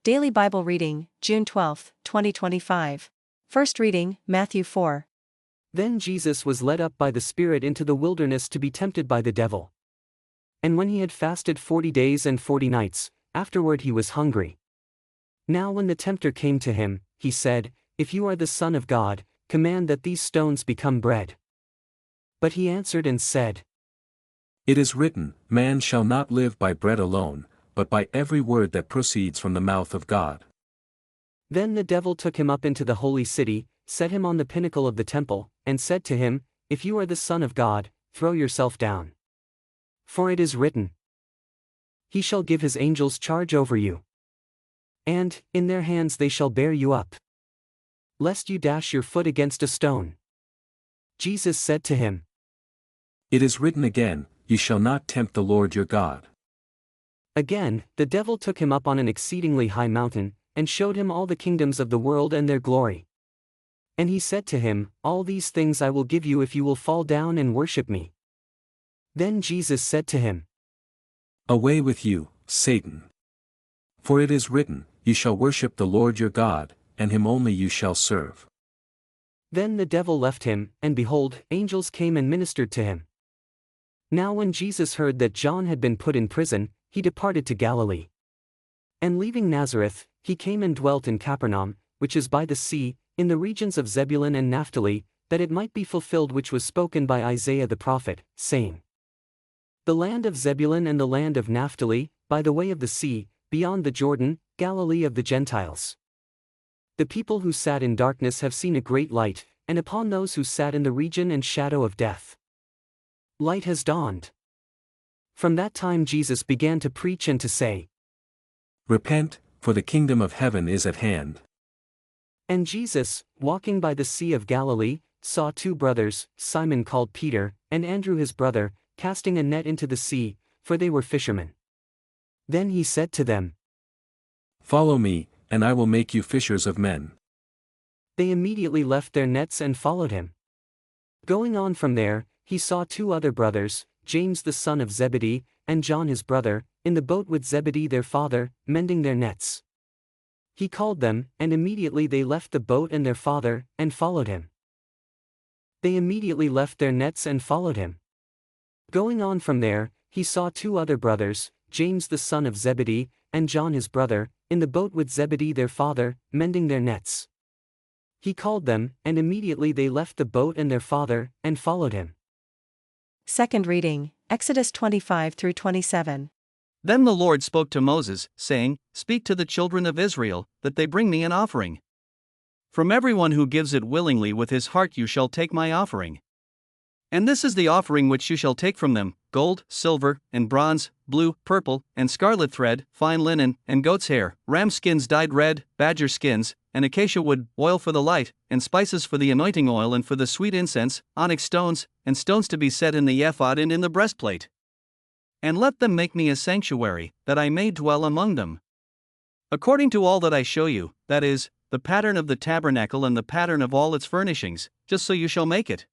Daily Bible Reading, June 12, 2025. First reading, Matthew 4. Then Jesus was led up by the Spirit into the wilderness to be tempted by the devil. And when he had fasted 40 days and 40 nights, afterward he was hungry. Now when the tempter came to him, he said, "If you are the Son of God, command that these stones become bread." But he answered and said, "It is written, man shall not live by bread alone, but by every word that proceeds from the mouth of God." Then the devil took him up into the holy city, set him on the pinnacle of the temple, and said to him, "If you are the Son of God, throw yourself down. For it is written, He shall give his angels charge over you. And, in their hands they shall bear you up, lest you dash your foot against a stone." Jesus said to him, "It is written again, you shall not tempt the Lord your God." Again, the devil took him up on an exceedingly high mountain, and showed him all the kingdoms of the world and their glory. And he said to him, "All these things I will give you if you will fall down and worship me." Then Jesus said to him, "Away with you, Satan. For it is written, you shall worship the Lord your God, and him only you shall serve." Then the devil left him, and behold, angels came and ministered to him. Now when Jesus heard that John had been put in prison, he departed to Galilee. And leaving Nazareth, he came and dwelt in Capernaum, which is by the sea, in the regions of Zebulun and Naphtali, that it might be fulfilled which was spoken by Isaiah the prophet, saying, "The land of Zebulun and the land of Naphtali, by the way of the sea, beyond the Jordan, Galilee of the Gentiles. The people who sat in darkness have seen a great light, and upon those who sat in the region and shadow of death, light has dawned." From that time Jesus began to preach and to say, "Repent, for the kingdom of heaven is at hand." And Jesus, walking by the Sea of Galilee, saw two brothers, Simon called Peter, and Andrew his brother, casting a net into the sea, for they were fishermen. Then he said to them, "Follow me, and I will make you fishers of men." They immediately left their nets and followed him. Going on from there, he saw two other brothers, James the son of Zebedee, and John his brother, in the boat with Zebedee their father, mending their nets. He called them, and immediately they left the boat and their father, and followed him. They immediately left their nets and followed him. Going on from there, he saw two other brothers, James the son of Zebedee, and John his brother, in the boat with Zebedee their father, mending their nets. He called them, and immediately they left the boat and their father, and followed him. Second reading, Exodus 25 through 27. Then the Lord spoke to Moses, saying, "Speak to the children of Israel, that they bring me an offering. From everyone who gives it willingly with his heart you shall take my offering. And this is the offering which you shall take from them: gold, silver, and bronze, blue, purple, and scarlet thread, fine linen, and goat's hair, ram skins dyed red, badger skins, and acacia wood, oil for the light, and spices for the anointing oil and for the sweet incense, onyx stones, and stones to be set in the ephod and in the breastplate. And let them make me a sanctuary, that I may dwell among them. According to all that I show you, that is, the pattern of the tabernacle and the pattern of all its furnishings, just so you shall make it.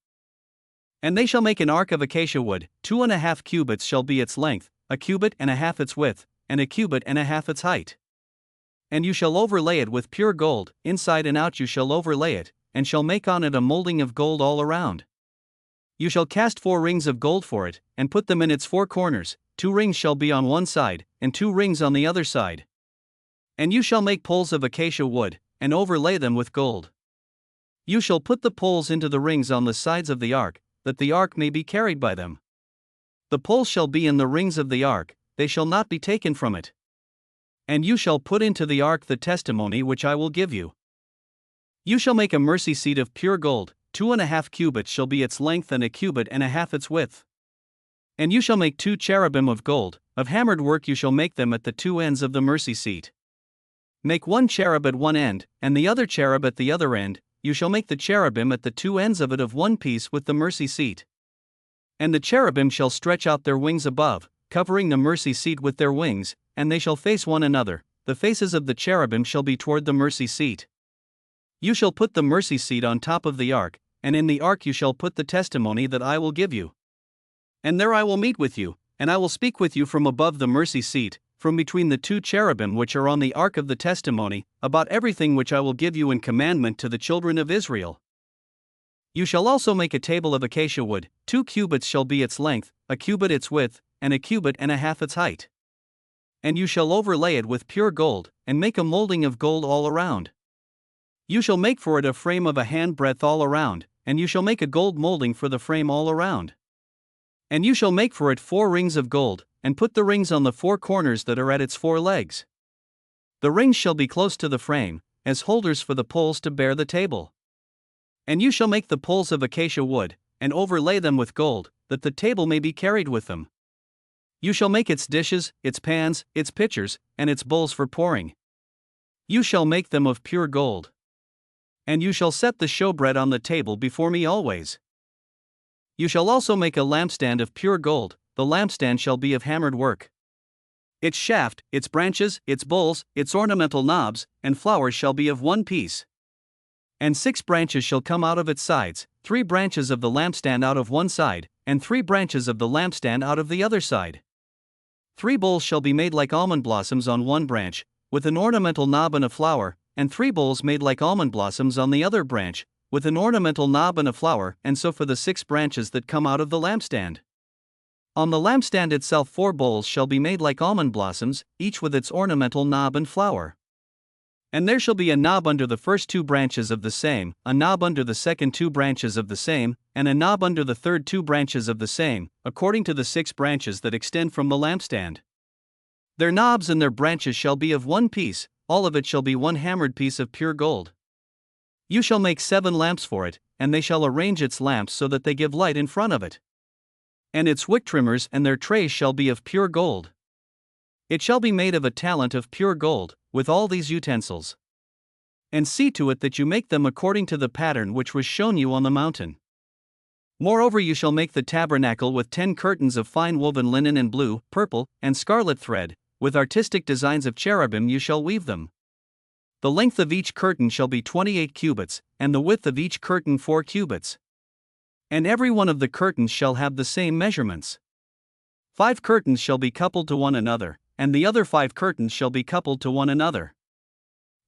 And they shall make an ark of acacia wood, 2.5 cubits shall be its length, 1.5 cubits its width, and 1.5 cubits its height. And you shall overlay it with pure gold, inside and out you shall overlay it, and shall make on it a molding of gold all around. You shall cast 4 rings of gold for it, and put them in its 4 corners, 2 rings shall be on one side, and 2 rings on the other side. And you shall make poles of acacia wood, and overlay them with gold. You shall put the poles into the rings on the sides of the ark, that the ark may be carried by them. The poles shall be in the rings of the ark, they shall not be taken from it. And you shall put into the ark the testimony which I will give you. You shall make a mercy seat of pure gold, 2.5 cubits shall be its length and 1.5 cubits its width. And you shall make 2 cherubim of gold, of hammered work you shall make them at the 2 ends of the mercy seat. Make 1 cherub at one end, and the other cherub at the other end. You shall make the cherubim at the 2 ends of it of one piece with the mercy seat. And the cherubim shall stretch out their wings above, covering the mercy seat with their wings, and they shall face one another. The faces of the cherubim shall be toward the mercy seat. You shall put the mercy seat on top of the ark, and in the ark you shall put the testimony that I will give you. And there I will meet with you, and I will speak with you from above the mercy seat, from between the two cherubim which are on the ark of the testimony, about everything which I will give you in commandment to the children of Israel. You shall also make a table of acacia wood, 2 cubits shall be its length, a cubit its width, and a cubit and a half its height. And you shall overlay it with pure gold, and make a molding of gold all around. You shall make for it a frame of a handbreadth all around, and you shall make a gold molding for the frame all around. And you shall make for it 4 rings of gold, and put the rings on the 4 corners that are at its 4 legs. The rings shall be close to the frame, as holders for the poles to bear the table. And you shall make the poles of acacia wood, and overlay them with gold, that the table may be carried with them. You shall make its dishes, its pans, its pitchers, and its bowls for pouring. You shall make them of pure gold. And you shall set the showbread on the table before me always. You shall also make a lampstand of pure gold, the lampstand shall be of hammered work. Its shaft, its branches, its bowls, its ornamental knobs, and flowers shall be of one piece. And 6 branches shall come out of its sides, 3 branches of the lampstand out of one side, and 3 branches of the lampstand out of the other side. 3 bowls shall be made like almond blossoms on one branch, with an ornamental knob and a flower, and 3 bowls made like almond blossoms on the other branch, with an ornamental knob and a flower, and so for the 6 branches that come out of the lampstand. On the lampstand itself 4 bowls shall be made like almond blossoms, each with its ornamental knob and flower. And there shall be a knob under the first 2 branches of the same, a knob under the second 2 branches of the same, and a knob under the third 2 branches of the same, according to the 6 branches that extend from the lampstand. Their knobs and their branches shall be of one piece, all of it shall be one hammered piece of pure gold. You shall make 7 lamps for it, and they shall arrange its lamps so that they give light in front of it. And its wick trimmers and their trays shall be of pure gold. It shall be made of a talent of pure gold, with all these utensils. And see to it that you make them according to the pattern which was shown you on the mountain. Moreover, you shall make the tabernacle with 10 curtains of fine woven linen and blue, purple, and scarlet thread, with artistic designs of cherubim you shall weave them. The length of each curtain shall be 28 cubits, and the width of each curtain 4 cubits. And every one of the curtains shall have the same measurements. 5 curtains shall be coupled to one another, and the other 5 curtains shall be coupled to one another.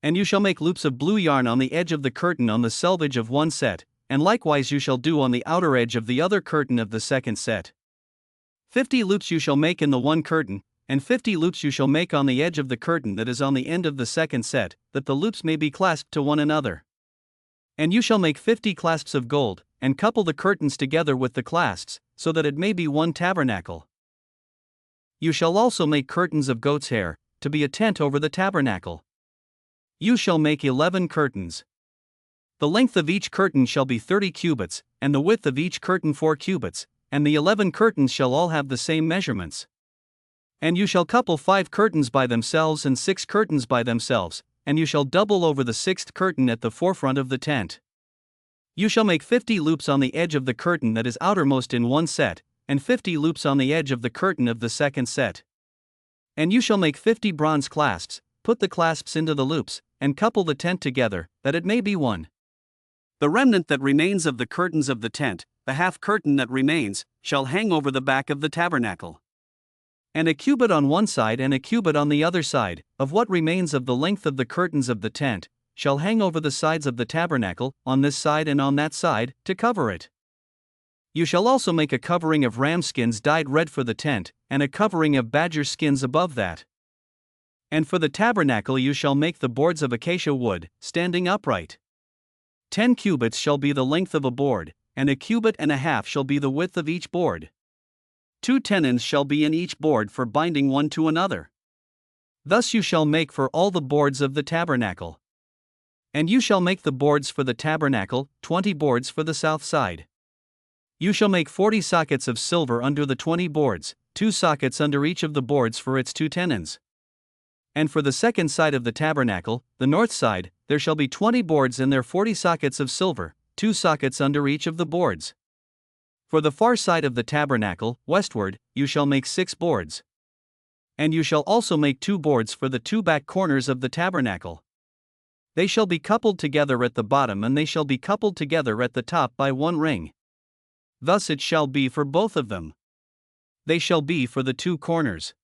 And you shall make loops of blue yarn on the edge of the curtain on the selvage of one set, and likewise you shall do on the outer edge of the other curtain of the second set. 50 loops you shall make in the one curtain, and 50 loops you shall make on the edge of the curtain that is on the end of the second set, that the loops may be clasped to one another. And you shall make 50 clasps of gold, and couple the curtains together with the clasps, so that it may be one tabernacle. You shall also make curtains of goat's hair, to be a tent over the tabernacle. You shall make 11 curtains. The length of each curtain shall be 30 cubits, and the width of each curtain 4 cubits, and the 11 curtains shall all have the same measurements. And you shall couple 5 curtains by themselves and 6 curtains by themselves, and you shall double over the 6th curtain at the forefront of the tent. You shall make 50 loops on the edge of the curtain that is outermost in one set, and 50 loops on the edge of the curtain of the second set. And you shall make 50 bronze clasps, put the clasps into the loops, and couple the tent together, that it may be one. The remnant that remains of the curtains of the tent, the half curtain that remains, shall hang over the back of the tabernacle. And a cubit on one side and a cubit on the other side, of what remains of the length of the curtains of the tent, shall hang over the sides of the tabernacle, on this side and on that side, to cover it. You shall also make a covering of ram skins dyed red for the tent, and a covering of badger skins above that. And for the tabernacle you shall make the boards of acacia wood, standing upright. 10 cubits shall be the length of a board, and a cubit and a half shall be the width of each board. 2 tenons shall be in each board for binding one to another. Thus you shall make for all the boards of the tabernacle. And you shall make the boards for the tabernacle, 20 boards for the south side. You shall make 40 sockets of silver under the 20 boards, 2 sockets under each of the boards for its 2 tenons. And for the second side of the tabernacle, the north side, there shall be 20 boards and their 40 sockets of silver, 2 sockets under each of the boards. For the far side of the tabernacle, westward, you shall make 6 boards. And you shall also make 2 boards for the 2 back corners of the tabernacle. They shall be coupled together at the bottom and they shall be coupled together at the top by 1 ring. Thus it shall be for both of them. They shall be for the 2 corners.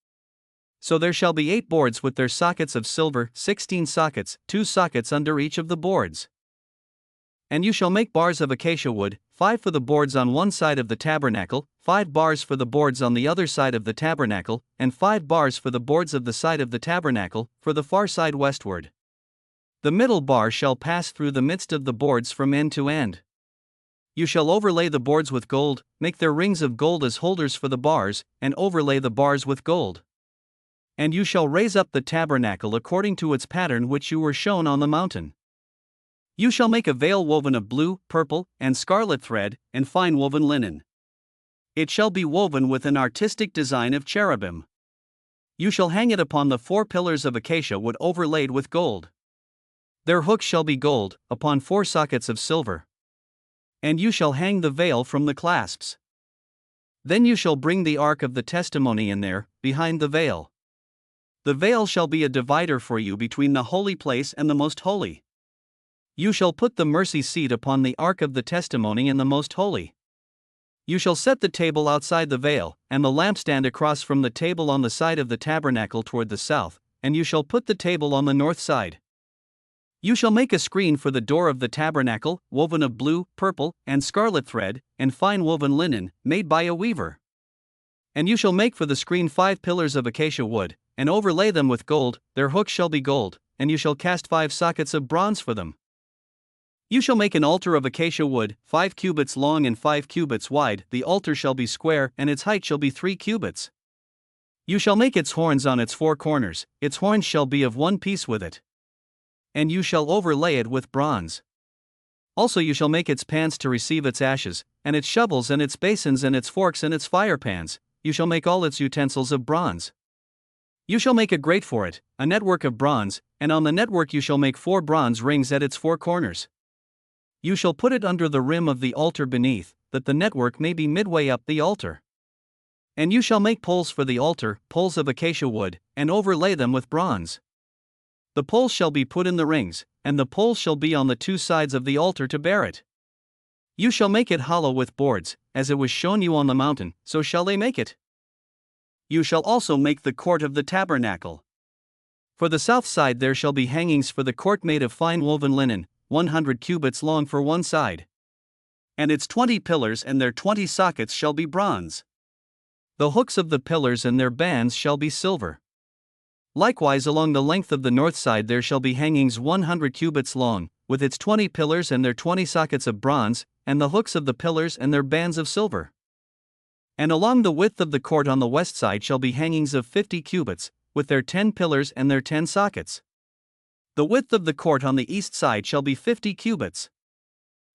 So there shall be 8 boards with their sockets of silver, 16 sockets, 2 sockets under each of the boards. And you shall make bars of acacia wood, 5 for the boards on one side of the tabernacle, 5 bars for the boards on the other side of the tabernacle, and 5 bars for the boards of the side of the tabernacle, for the far side westward. The middle bar shall pass through the midst of the boards from end to end. You shall overlay the boards with gold, make their rings of gold as holders for the bars, and overlay the bars with gold. And you shall raise up the tabernacle according to its pattern which you were shown on the mountain. You shall make a veil woven of blue, purple, and scarlet thread, and fine woven linen. It shall be woven with an artistic design of cherubim. You shall hang it upon the 4 pillars of acacia wood overlaid with gold. Their hooks shall be gold, upon 4 sockets of silver. And you shall hang the veil from the clasps. Then you shall bring the ark of the testimony in there, behind the veil. The veil shall be a divider for you between the holy place and the most holy. You shall put the mercy seat upon the ark of the testimony in the most holy. You shall set the table outside the veil, and the lampstand across from the table on the side of the tabernacle toward the south, and you shall put the table on the north side. You shall make a screen for the door of the tabernacle, woven of blue, purple, and scarlet thread, and fine woven linen, made by a weaver. And you shall make for the screen 5 pillars of acacia wood, and overlay them with gold, their hooks shall be gold, and you shall cast 5 sockets of bronze for them. You shall make an altar of acacia wood, 5 cubits long and 5 cubits wide, the altar shall be square, and its height shall be 3 cubits. You shall make its horns on its 4 corners, its horns shall be of one piece with it. And you shall overlay it with bronze. Also you shall make its pans to receive its ashes, and its shovels and its basins and its forks and its firepans, you shall make all its utensils of bronze. You shall make a grate for it, a network of bronze, and on the network you shall make 4 bronze rings at its 4 corners. You shall put it under the rim of the altar beneath, that the network may be midway up the altar. And you shall make poles for the altar, poles of acacia wood, and overlay them with bronze. The poles shall be put in the rings, and the poles shall be on the 2 sides of the altar to bear it. You shall make it hollow with boards, as it was shown you on the mountain, so shall they make it. You shall also make the court of the tabernacle. For the south side there shall be hangings for the court made of fine woven linen, 100 cubits long for one side. And its 20 pillars and their 20 sockets shall be bronze. The hooks of the pillars and their bands shall be silver. Likewise along the length of the north side there shall be hangings 100 cubits long, with its 20 pillars and their 20 sockets of bronze, and the hooks of the pillars and their bands of silver. And along the width of the court on the west side shall be hangings of 50 cubits, with their 10 pillars and their 10 sockets. The width of the court on the east side shall be 50 cubits.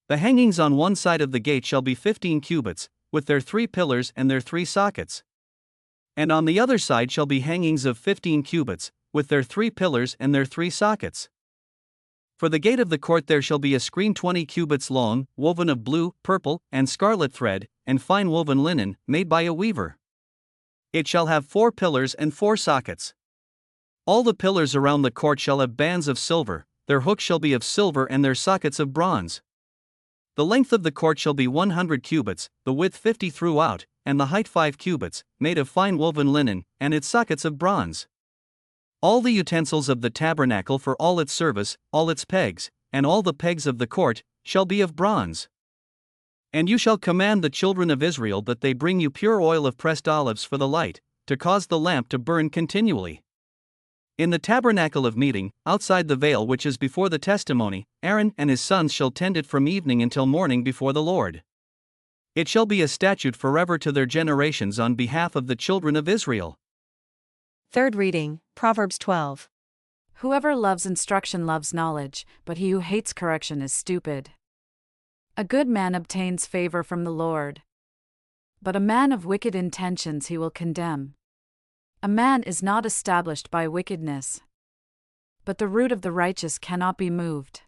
The hangings on one side of the gate shall be 15 cubits, with their 3 pillars and their 3 sockets. And on the other side shall be hangings of 15 cubits, with their 3 pillars and their 3 sockets. For the gate of the court there shall be a screen 20 cubits long, woven of blue, purple, and scarlet thread, and fine woven linen, made by a weaver. It shall have 4 pillars and 4 sockets. All the pillars around the court shall have bands of silver, their hooks shall be of silver and their sockets of bronze. The length of the court shall be 100 cubits, the width 50 throughout, and the height 5 cubits, made of fine woven linen, and its sockets of bronze. All the utensils of the tabernacle for all its service, all its pegs, and all the pegs of the court, shall be of bronze. And you shall command the children of Israel that they bring you pure oil of pressed olives for the light, to cause the lamp to burn continually. In the tabernacle of meeting, outside the veil which is before the testimony, Aaron and his sons shall tend it from evening until morning before the Lord. It shall be a statute forever to their generations on behalf of the children of Israel. Third reading, Proverbs 12. Whoever loves instruction loves knowledge, but he who hates correction is stupid. A good man obtains favor from the Lord, but a man of wicked intentions he will condemn. A man is not established by wickedness, but the root of the righteous cannot be moved.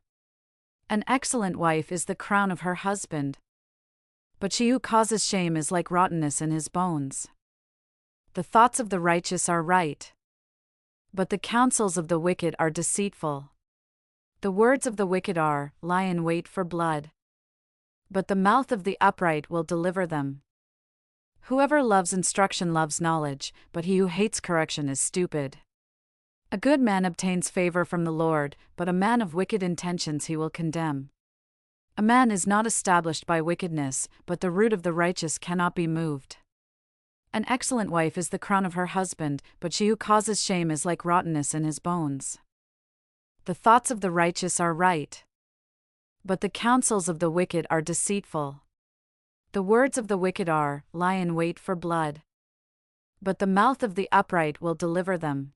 An excellent wife is the crown of her husband, but she who causes shame is like rottenness in his bones. The thoughts of the righteous are right, but the counsels of the wicked are deceitful. The words of the wicked lie in wait for blood, but the mouth of the upright will deliver them. Whoever loves instruction loves knowledge, but he who hates correction is stupid. A good man obtains favor from the Lord, but a man of wicked intentions he will condemn. A man is not established by wickedness, but the root of the righteous cannot be moved. An excellent wife is the crown of her husband, but she who causes shame is like rottenness in his bones. The thoughts of the righteous are right, but the counsels of the wicked are deceitful. The words of the wicked lie in wait for blood, but the mouth of the upright will deliver them.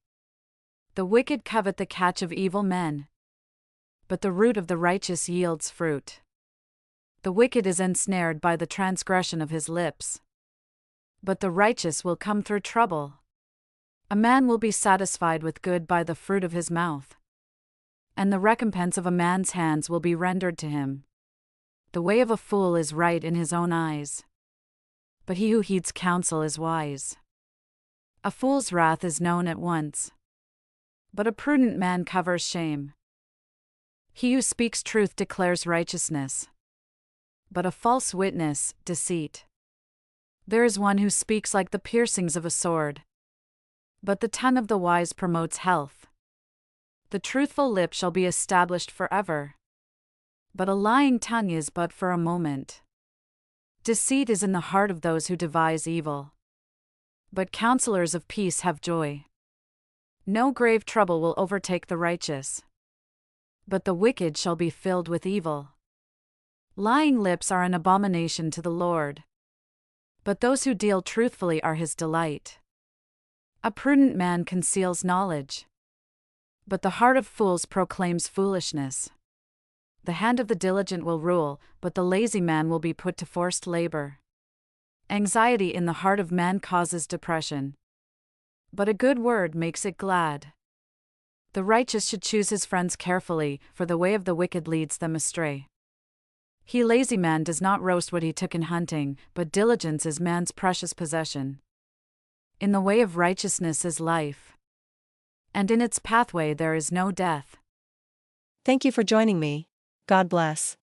The wicked covet the catch of evil men, but the root of the righteous yields fruit. The wicked is ensnared by the transgression of his lips, but the righteous will come through trouble. A man will be satisfied with good by the fruit of his mouth, and the recompense of a man's hands will be rendered to him. The way of a fool is right in his own eyes, but he who heeds counsel is wise. A fool's wrath is known at once, but a prudent man covers shame. He who speaks truth declares righteousness, but a false witness, deceit. There is one who speaks like the piercings of a sword, but the tongue of the wise promotes health. The truthful lip shall be established forever, but a lying tongue is but for a moment. Deceit is in the heart of those who devise evil, but counselors of peace have joy. No grave trouble will overtake the righteous, but the wicked shall be filled with evil. Lying lips are an abomination to the Lord, but those who deal truthfully are his delight. A prudent man conceals knowledge, but the heart of fools proclaims foolishness. The hand of the diligent will rule, but the lazy man will be put to forced labor. Anxiety in the heart of man causes depression, but a good word makes it glad. The righteous should choose his friends carefully, for the way of the wicked leads them astray. He lazy man does not roast what he took in hunting, but diligence is man's precious possession. In the way of righteousness is life, and in its pathway there is no death. Thank you for joining me. God bless.